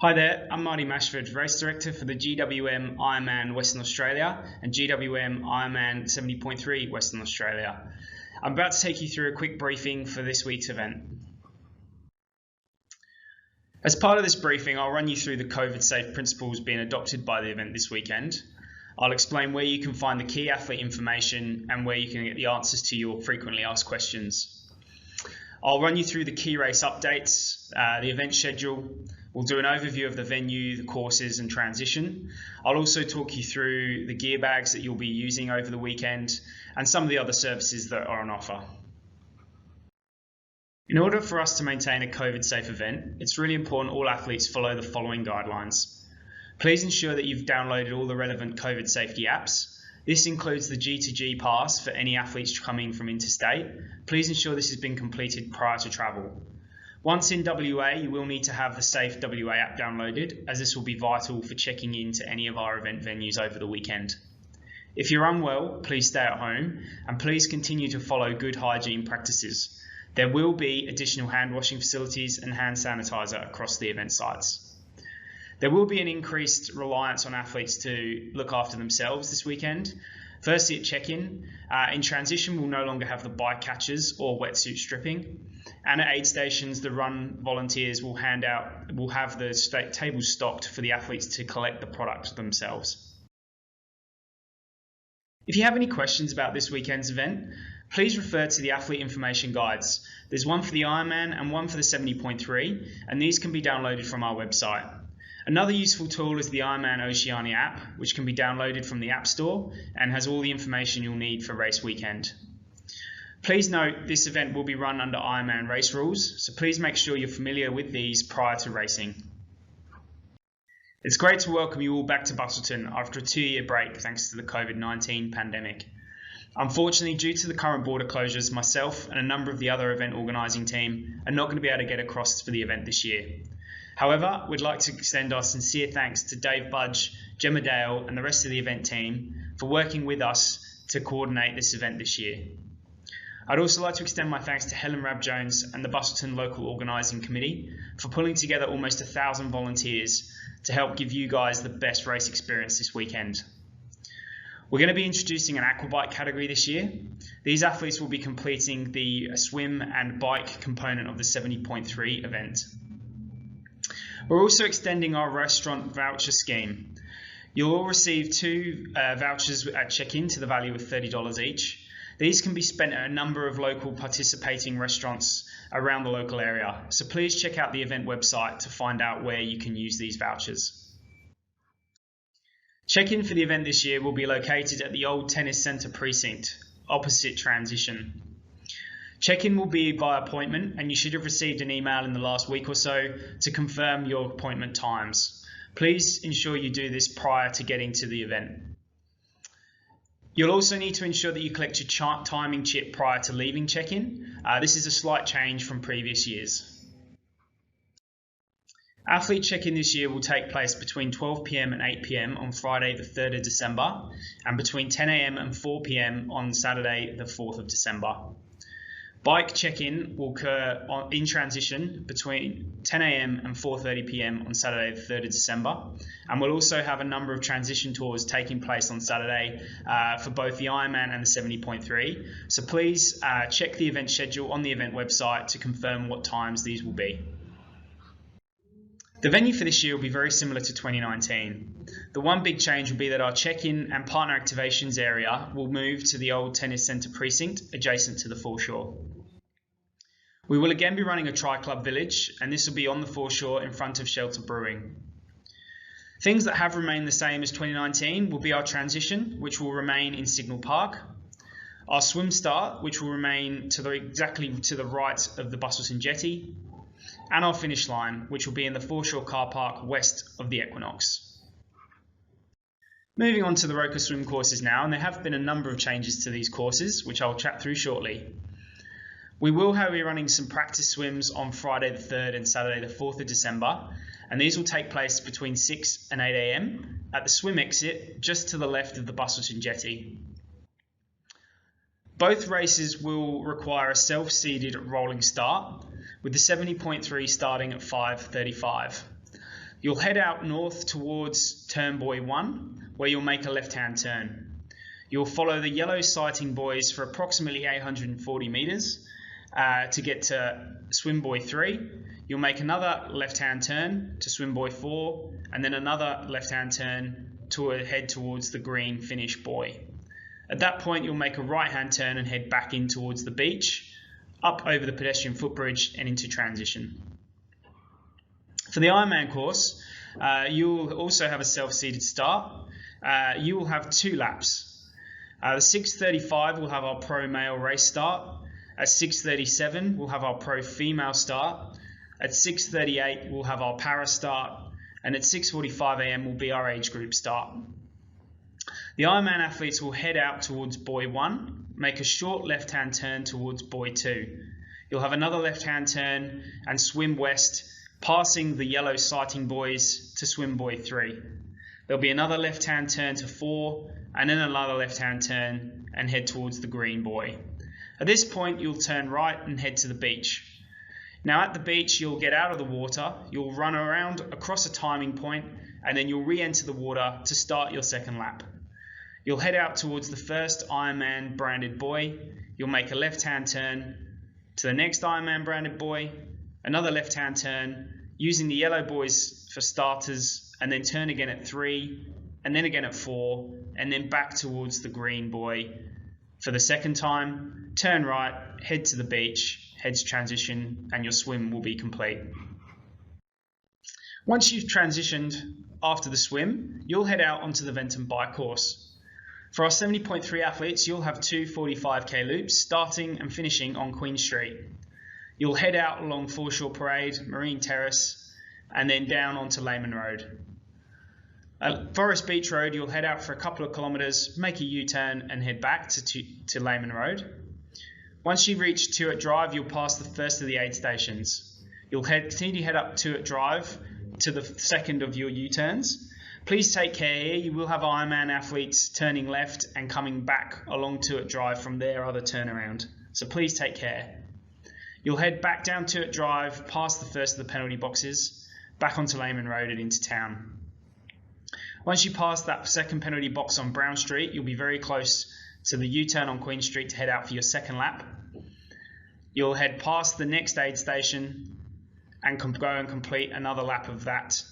Hi there, I'm Marty Mashford, Race Director for the GWM IRONMAN Western Australia and GWM IRONMAN 70.3 Western Australia. I'm about to take you through a quick briefing for this week's event. As part of this briefing, I'll run you through the COVID-safe principles being adopted by the event this weekend. I'll explain where you can find the key athlete information and where you can get the answers to your frequently asked questions. I'll run you through the key race updates, the event schedule. We'll do an overview of the venue, the courses and transition. I'll also talk you through the gear bags that you'll be using over the weekend and some of the other services that are on offer. In order for us to maintain a COVID-safe event, it's really important all athletes follow the following guidelines. Please ensure that you've downloaded all the relevant COVID safety apps. This includes the G2G pass for any athletes coming from interstate. Please ensure this has been completed prior to travel. Once in WA, you will need to have the Safe WA app downloaded, as this will be vital for checking into any of our event venues over the weekend. If you're unwell, please stay at home and please continue to follow good hygiene practices. There will be additional hand washing facilities and hand sanitizer across the event sites. There will be an increased reliance on athletes to look after themselves this weekend. Firstly, at check-in, in transition, we'll no longer have the bike catchers or wetsuit stripping. And at aid stations, the run volunteers will have the tables stocked for the athletes to collect the product themselves. If you have any questions about this weekend's event, please refer to the athlete information guides. There's one for the Ironman and one for the 70.3, and these can be downloaded from our website. Another useful tool is the Ironman Oceania app, which can be downloaded from the App Store and has all the information you'll need for race weekend. Please note this event will be run under Ironman race rules, so please make sure you're familiar with these prior to racing. It's great to welcome you all back to Busselton after a 2-year break thanks to the COVID-19 pandemic. Unfortunately, due to the current border closures, myself and a number of the other event organising team are not going to be able to get across for the event this year. However, we'd like to extend our sincere thanks to Dave Budge, Gemma Dale and the rest of the event team for working with us to coordinate this event this year. I'd also like to extend my thanks to Helen Rab-Jones and the Busselton Local Organising Committee for pulling together almost 1,000 volunteers to help give you guys the best race experience this weekend. We're going to be introducing an aquabike category this year. These athletes will be completing the swim and bike component of the 70.3 event. We're also extending our restaurant voucher scheme. You'll all receive 2 vouchers at check-in to the value of $30 each. These can be spent at a number of local participating restaurants around the local area, so please check out the event website to find out where you can use these vouchers. Check-in for the event this year will be located at the old tennis centre precinct, opposite transition. Check-in will be by appointment and you should have received an email in the last week or so to confirm your appointment times. Please ensure you do this prior to getting to the event. You'll also need to ensure that you collect your timing chip prior to leaving check-in. This is a slight change from previous years. Athlete check-in this year will take place between 12 PM and 8 PM on Friday the 3rd of December and between 10 AM and 4 PM on Saturday the 4th of December. Bike check-in will occur in transition between 10 AM and 4:30 PM on Saturday the 3rd of December, and we'll also have a number of transition tours taking place on Saturday for both the Ironman and the 70.3, so please check the event schedule on the event website to confirm what times these will be. The venue for this year will be very similar to 2019. The one big change will be that our check-in and partner activations area will move to the old tennis centre precinct adjacent to the foreshore. We will again be running a tri-club village, and this will be on the foreshore in front of Shelter Brewing. Things that have remained the same as 2019 will be our transition, which will remain in Signal Park, our swim start, which will remain exactly to the right of the Busselton Jetty, and our finish line, which will be in the foreshore car park west of the Equinox. Moving on to the ROKA swim courses now, and there have been a number of changes to these courses, which I'll chat through shortly. We will be running some practice swims on Friday the 3rd and Saturday the 4th of December, and these will take place between 6 and 8 AM at the swim exit just to the left of the Busselton Jetty. Both races will require a self-seeded rolling start, with the 70.3 starting at 5:35. You'll head out north towards turn buoy 1, where you'll make a left-hand turn. You'll follow the yellow sighting buoys for approximately 840 metres to get to swim buoy 3. You'll make another left-hand turn to swim buoy 4, and then another left-hand turn to head towards the green finish buoy. At that point, you'll make a right-hand turn and head back in towards the beach, up over the pedestrian footbridge and into transition. For the Ironman course, you'll also have a self-seated start. You will have 2 laps. The 6:35 will have our pro male race start. At 6:37 we'll have our pro female start. At 6:38 we'll have our para start, and at 6:45 AM will be our age group start. The Ironman athletes will head out towards buoy 1, make a short left-hand turn towards buoy 2. You'll have another left-hand turn and swim west, passing the yellow sighting buoys to swim buoy 3. There'll be another left-hand turn to 4, and then another left-hand turn and head towards the green buoy. At this point, you'll turn right and head to the beach. Now at the beach, you'll get out of the water, you'll run around across a timing point, and then you'll re-enter the water to start your second lap. You'll head out towards the first Ironman branded buoy. You'll make a left-hand turn to the next Ironman branded buoy, another left-hand turn, using the yellow buoys for starters, and then turn again at 3, and then again at 4, and then back towards the green buoy for the second time. Turn right, head to the beach, head to transition, and your swim will be complete. Once you've transitioned after the swim, you'll head out onto the Ventum bike course. For our 70.3 athletes, you'll have 2 45k loops starting and finishing on Queen Street. You'll head out along Foreshore Parade, Marine Terrace, and then down onto Lehman Road. At Forest Beach Road, you'll head out for a couple of kilometres, make a U-turn and head back to Lehman Road. Once you reach Tuart Drive, you'll pass the first of the 8 stations. You'll continue to head up Tuart Drive to the second of your U-turns. Please take care here. You will have Ironman athletes turning left and coming back along Tuart Drive from their other turnaround. So please take care. You'll head back down Tuart Drive, past the first of the penalty boxes, back onto Lehman Road and into town. Once you pass that second penalty box on Brown Street, you'll be very close to the U-turn on Queen Street to head out for your second lap. You'll head past the next aid station and go and complete another lap of that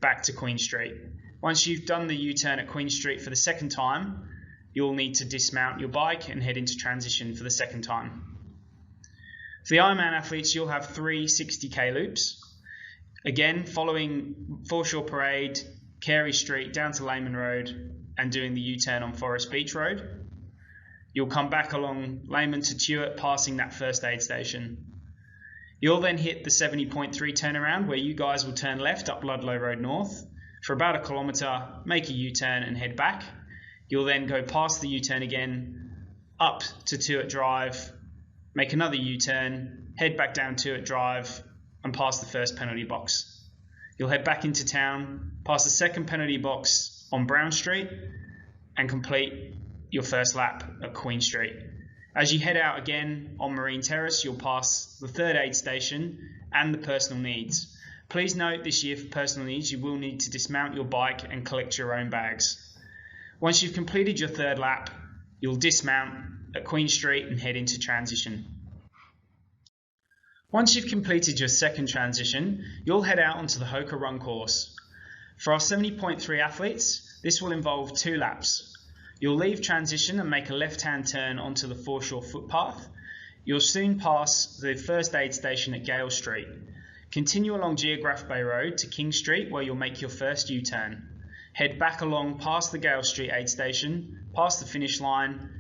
back to Queen Street. Once you've done the U-turn at Queen Street for the second time, you'll need to dismount your bike and head into transition for the second time. For the Ironman athletes, you'll have 3 60k loops. Again, following Foreshore Parade, Carey Street down to Lehman Road and doing the U-turn on Forest Beach Road. You'll come back along Lehman to Tuart, passing that first aid station. You'll then hit the 70.3 turnaround where you guys will turn left up Ludlow Road North for about a kilometre, make a U-turn and head back. You'll then go past the U-turn again, up to Tuart Drive, make another U-turn, head back down Tuart Drive and past the first penalty box. You'll head back into town, past the second penalty box on Brown Street and complete your first lap at Queen Street. As you head out again on Marine Terrace, you'll pass the third aid station and the personal needs. Please note this year for personal needs, you will need to dismount your bike and collect your own bags. Once you've completed your third lap, you'll dismount at Queen Street and head into transition. Once you've completed your second transition, you'll head out onto the HOKA Run Course. For our 70.3 athletes, this will involve 2 laps. You'll leave transition and make a left-hand turn onto the foreshore footpath. You'll soon pass the first aid station at Gale Street. Continue along Geograph Bay Road to King Street where you'll make your first U-turn. Head back along past the Gale Street aid station, past the finish line,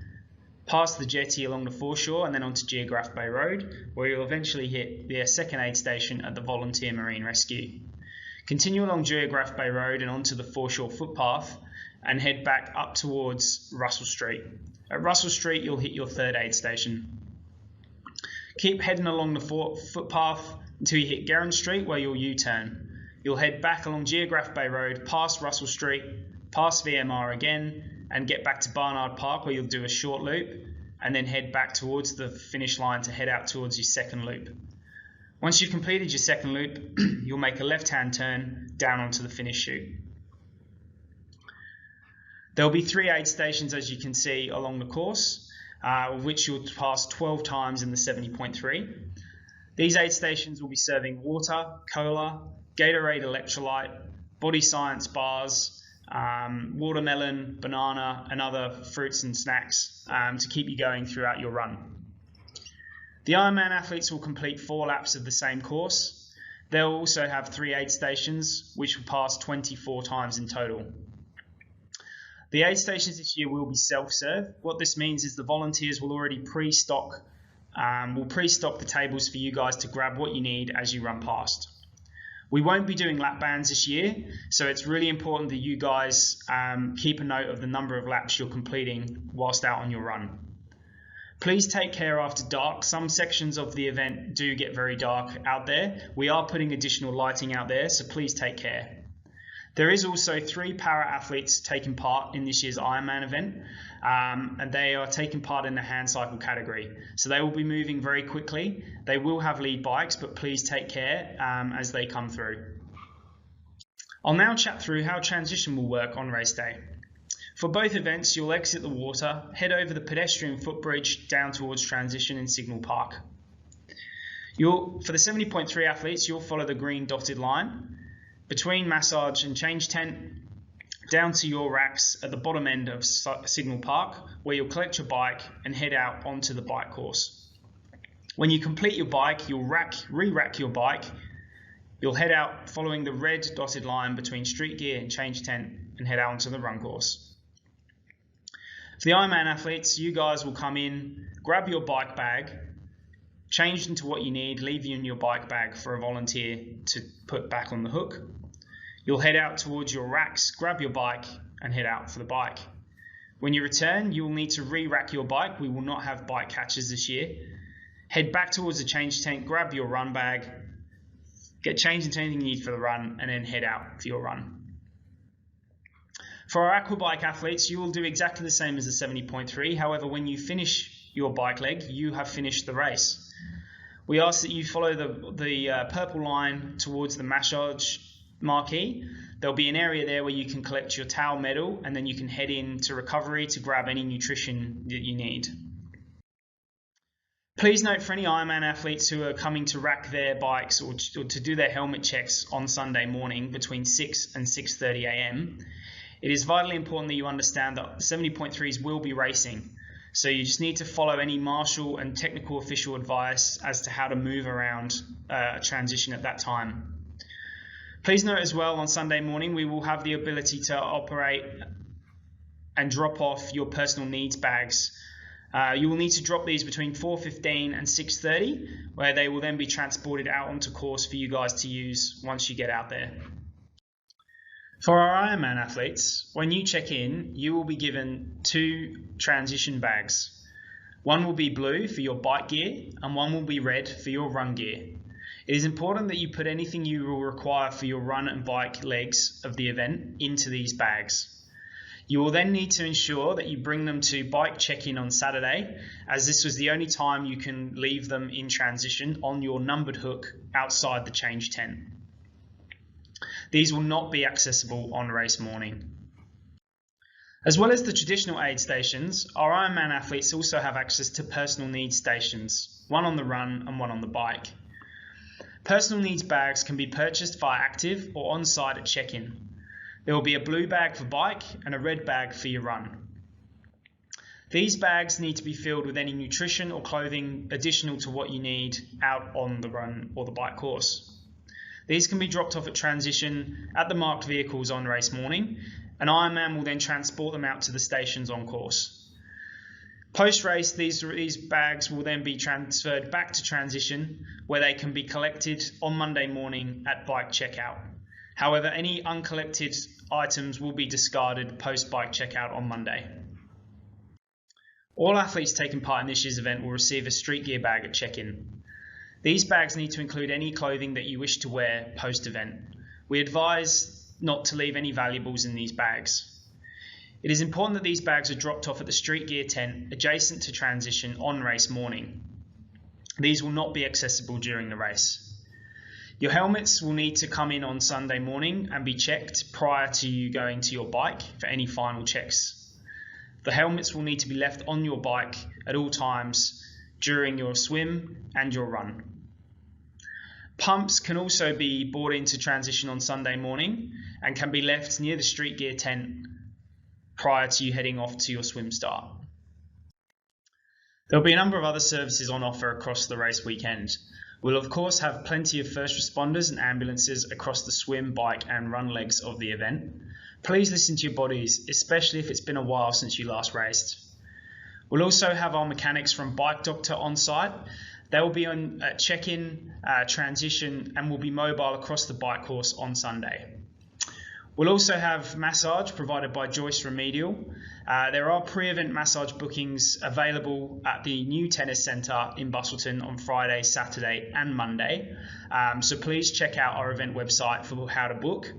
past the jetty along the foreshore and then onto Geograph Bay Road where you'll eventually hit the second aid station at the Volunteer Marine Rescue. Continue along Geograph Bay Road and onto the foreshore footpath and head back up towards Russell Street. At Russell Street, you'll hit your third aid station. Keep heading along the footpath until you hit Gerrans Street where you'll U-turn. You'll head back along Geograph Bay Road, past Russell Street, past VMR again, and get back to Barnard Park where you'll do a short loop, and then head back towards the finish line to head out towards your second loop. Once you've completed your second loop, you'll make a left-hand turn down onto the finish chute. There'll be 3 aid stations, as you can see, along the course, which you'll pass 12 times in the 70.3. These aid stations will be serving water, cola, Gatorade electrolyte, body science bars, watermelon, banana, and other fruits and snacks to keep you going throughout your run. The Ironman athletes will complete 4 laps of the same course. They'll also have 3 aid stations, which will pass 24 times in total. The aid stations this year will be self-serve. What this means is the volunteers will already pre-stock the tables for you guys to grab what you need as you run past. We won't be doing lap bands this year, so it's really important that you guys keep a note of the number of laps you're completing whilst out on your run. Please take care after dark. Some sections of the event do get very dark out there. We are putting additional lighting out there, so please take care. There is also 3 para-athletes taking part in this year's Ironman event, and they are taking part in the hand cycle category. So they will be moving very quickly. They will have lead bikes, but please take care as they come through. I'll now chat through how transition will work on race day. For both events, you'll exit the water, head over the pedestrian footbridge down towards transition in Signal Park. For the 70.3 athletes, you'll follow the green dotted line between massage and change tent down to your racks at the bottom end of Signal Park, where you'll collect your bike and head out onto the bike course. When you complete your bike, you'll re-rack your bike. You'll head out following the red dotted line between street gear and change tent and head out onto the run course. For the Ironman athletes, you guys will come in, grab your bike bag, change into what you need, leave you in your bike bag for a volunteer to put back on the hook. You'll head out towards your racks, grab your bike and head out for the bike. When you return, you'll need to re-rack your bike. We will not have bike catches this year. Head back towards the change tent, grab your run bag, get changed into anything you need for the run, and then head out for your run. For our aqua bike athletes, you will do exactly the same as the 70.3. However, when you finish your bike leg, you have finished the race. We ask that you follow the purple line towards the massage marquee. There'll be an area there where you can collect your towel medal, and then you can head into recovery to grab any nutrition that you need. Please note, for any Ironman athletes who are coming to rack their bikes or to do their helmet checks on Sunday morning between 6 and 6:30 a.m, it is vitally important that you understand that the 70.3s will be racing. So you just need to follow any marshal and technical official advice as to how to move around a transition at that time. Please note as well, on Sunday morning, we will have the ability to operate and drop off your personal needs bags. You will need to drop these between 4:15 and 6:30, where they will then be transported out onto course for you guys to use once you get out there. For our Ironman athletes, when you check in, you will be given 2 transition bags. One will be blue for your bike gear and one will be red for your run gear. It is important that you put anything you will require for your run and bike legs of the event into these bags. You will then need to ensure that you bring them to bike check-in on Saturday, as this was the only time you can leave them in transition on your numbered hook outside the change tent. These will not be accessible on race morning. As well as the traditional aid stations, our Ironman athletes also have access to personal needs stations, one on the run and one on the bike. Personal needs bags can be purchased via Active or on-site at check-in. There will be a blue bag for bike and a red bag for your run. These bags need to be filled with any nutrition or clothing additional to what you need out on the run or the bike course. These can be dropped off at transition at the marked vehicles on race morning, and Ironman will then transport them out to the stations on course. Post-race, these bags will then be transferred back to transition, where they can be collected on Monday morning at bike checkout. However, any uncollected items will be discarded post-bike checkout on Monday. All athletes taking part in this year's event will receive a street gear bag at check-in. These bags need to include any clothing that you wish to wear post-event. We advise not to leave any valuables in these bags. It is important that these bags are dropped off at the street gear tent adjacent to transition on race morning. These will not be accessible during the race. Your helmets will need to come in on Sunday morning and be checked prior to you going to your bike for any final checks. The helmets will need to be left on your bike at all times during your swim and your run. Pumps can also be brought into transition on Sunday morning and can be left near the street gear tent prior to you heading off to your swim start. There'll be a number of other services on offer across the race weekend. We'll of course have plenty of first responders and ambulances across the swim, bike and run legs of the event. Please listen to your bodies, especially if it's been a while since you last raced. We'll also have our mechanics from Bike Doctor on site. They will be on check-in, transition, and will be mobile across the bike course on Sunday. We'll also have massage provided by Joyce Remedial. There are pre-event massage bookings available at the new tennis centre in Busselton on Friday, Saturday and Monday. So please check out our event website for how to book.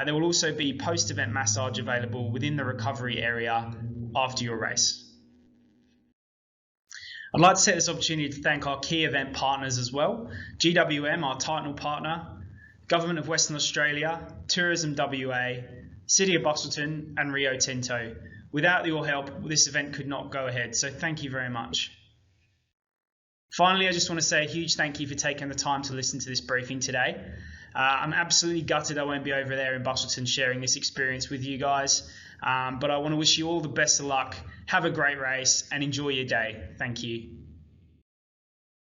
There will also be post-event massage available within the recovery area after your race. I'd like to take this opportunity to thank our key event partners as well. GWM, our title partner, Government of Western Australia, Tourism WA, City of Busselton and Rio Tinto. Without your help, this event could not go ahead, so thank you very much. Finally, I just want to say a huge thank you for taking the time to listen to this briefing today. I'm absolutely gutted I won't be over there in Busselton sharing this experience with you guys, but I want to wish you all the best of luck, have a great race and enjoy your day. Thank you.